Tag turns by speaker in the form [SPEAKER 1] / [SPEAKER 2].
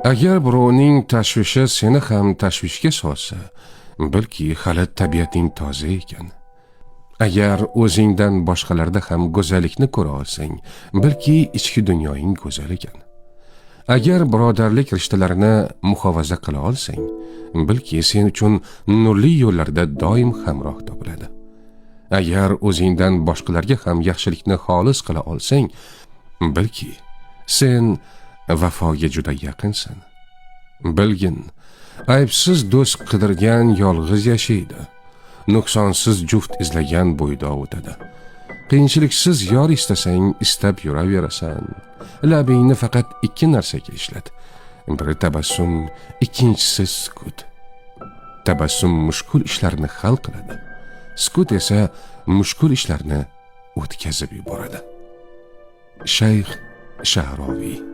[SPEAKER 1] agar birovning tashvishi seni ham tashvishga solsa, bilki hali tabiating toza ekan. Agar o'zingdan boshqalarda ham go'zallikni ko'ra olsang, bilki ichki dunyoing go'zal ekan. Agar birodarlik rishtalarini muhofaza qila olsang, bilki sen uchun nurli yo'llarda doim hamroh topiladi. Agar o'zingdan boshqalarga ham yaxshilikni xolis qila olsang, bilki sen vafoga juda yaqinsan. Bilgin, aybsiz do'st qidirgan yolg'iz yashaydi. Nuqsonsiz juft izlagan bo'yda o'tadi. Qiyinchiliksiz yor istasang istab yuraverasan. Labingni faqat ikki narsaga ishlat. Biri tabassum, ikkinchisi sukut. Tabassum mushkul ishlarni hal qiladi. Sukut esa mushkul ishlarni o'tkazib yuboradi. Shayx Shahroviy.